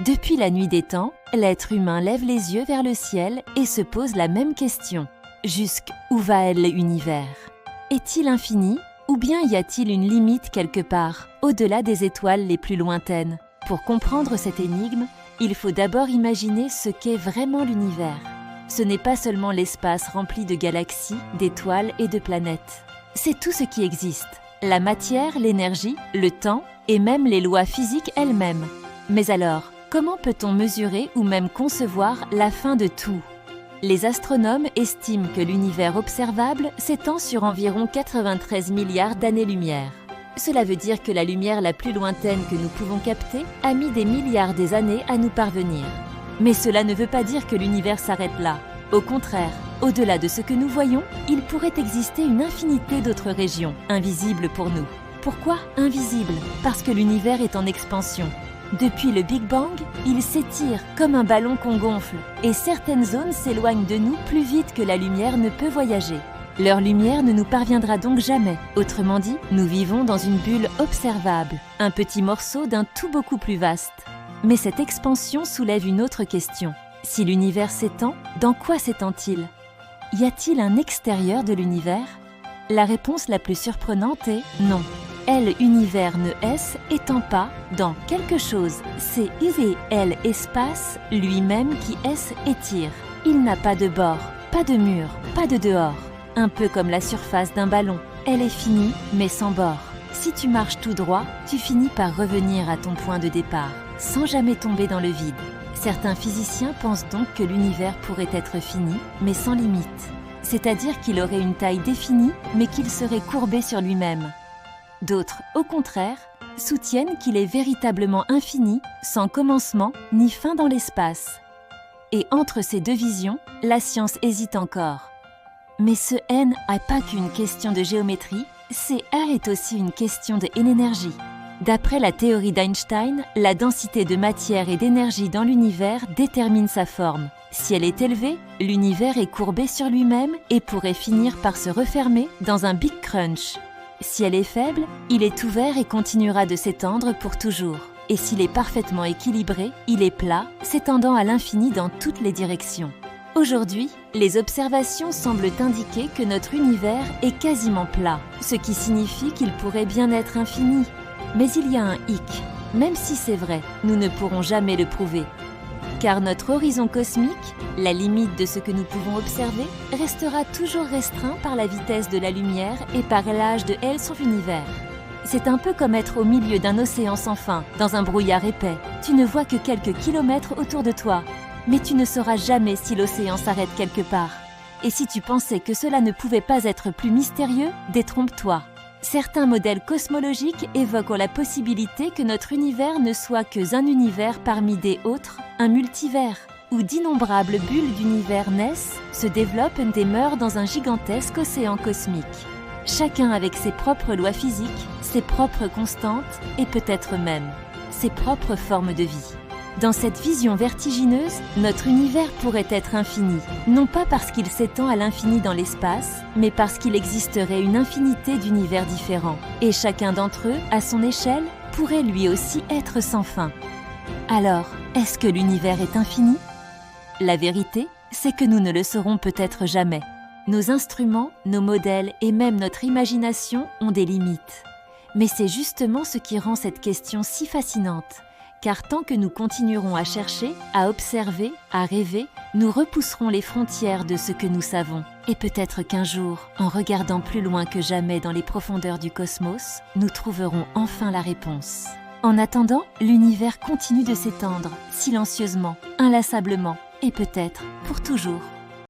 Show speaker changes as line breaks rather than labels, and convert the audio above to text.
Depuis la nuit des temps, l'être humain lève les yeux vers le ciel et se pose la même question. Jusqu'où va l'univers? Est-il infini ou bien y a-t-il une limite quelque part, au-delà des étoiles les plus lointaines? Pour comprendre cette énigme, il faut d'abord imaginer ce qu'est vraiment l'univers. Ce n'est pas seulement l'espace rempli de galaxies, d'étoiles et de planètes. C'est tout ce qui existe. La matière, l'énergie, le temps et même les lois physiques elles-mêmes. Mais alors, comment peut-on mesurer ou même concevoir la fin de tout? Les astronomes estiment que l'univers observable s'étend sur environ 93 milliards d'années-lumière. Cela veut dire que la lumière la plus lointaine que nous pouvons capter a mis des milliards d'années à nous parvenir. Mais cela ne veut pas dire que l'univers s'arrête là. Au contraire, au-delà de ce que nous voyons, il pourrait exister une infinité d'autres régions, invisibles pour nous. Pourquoi invisibles? Parce que l'univers est en expansion. Depuis le Big Bang, il s'étire comme un ballon qu'on gonfle et certaines zones s'éloignent de nous plus vite que la lumière ne peut voyager. Leur lumière ne nous parviendra donc jamais. Autrement dit, nous vivons dans une bulle observable, un petit morceau d'un tout beaucoup plus vaste. Mais cette expansion soulève une autre question. Si l'univers s'étend, dans quoi s'étend-il? Y a-t-il un extérieur de l'univers? La réponse la plus surprenante est non. L'univers ne étant pas dans quelque chose, c'est l'espace lui-même qui étire. Il n'a pas de bord, pas de mur, pas de dehors. Un peu comme la surface d'un ballon, elle est finie mais sans bord. Si tu marches tout droit, tu finis par revenir à ton point de départ, sans jamais tomber dans le vide. Certains physiciens pensent donc que l'univers pourrait être fini, mais sans limite. C'est-à-dire qu'il aurait une taille définie, mais qu'il serait courbé sur lui-même. D'autres, au contraire, soutiennent qu'il est véritablement infini, sans commencement ni fin dans l'espace. Et entre ces deux visions, la science hésite encore. Mais ce n n'est pas qu'une question de géométrie, c'est est aussi une question d'énergie. D'après la théorie d'Einstein, la densité de matière et d'énergie dans l'univers détermine sa forme. Si elle est élevée, l'univers est courbé sur lui-même et pourrait finir par se refermer dans un Big Crunch. Si elle est faible, il est ouvert et continuera de s'étendre pour toujours. Et s'il est parfaitement équilibré, il est plat, s'étendant à l'infini dans toutes les directions. Aujourd'hui, les observations semblent indiquer que notre univers est quasiment plat, ce qui signifie qu'il pourrait bien être infini. Mais il y a un hic. Même si c'est vrai, nous ne pourrons jamais le prouver. Car notre horizon cosmique, la limite de ce que nous pouvons observer, restera toujours restreint par la vitesse de la lumière et par l'âge de son univers. C'est un peu comme être au milieu d'un océan sans fin, dans un brouillard épais. Tu ne vois que quelques kilomètres autour de toi, mais tu ne sauras jamais si l'océan s'arrête quelque part. Et si tu pensais que cela ne pouvait pas être plus mystérieux, détrompe-toi. Certains modèles cosmologiques évoquent la possibilité que notre univers ne soit qu'un univers parmi des autres, un multivers, où d'innombrables bulles d'univers naissent, se développent et meurent dans un gigantesque océan cosmique. Chacun avec ses propres lois physiques, ses propres constantes et peut-être même ses propres formes de vie. Dans cette vision vertigineuse, notre univers pourrait être infini, non pas parce qu'il s'étend à l'infini dans l'espace, mais parce qu'il existerait une infinité d'univers différents. Et chacun d'entre eux, à son échelle, pourrait lui aussi être sans fin. Alors, est-ce que l'univers est infini? La vérité, c'est que nous ne le saurons peut-être jamais. Nos instruments, nos modèles et même notre imagination ont des limites. Mais c'est justement ce qui rend cette question si fascinante. Car tant que nous continuerons à chercher, à observer, à rêver, nous repousserons les frontières de ce que nous savons. Et peut-être qu'un jour, en regardant plus loin que jamais dans les profondeurs du cosmos, nous trouverons enfin la réponse. En attendant, l'univers continue de s'étendre, silencieusement, inlassablement, et peut-être pour toujours.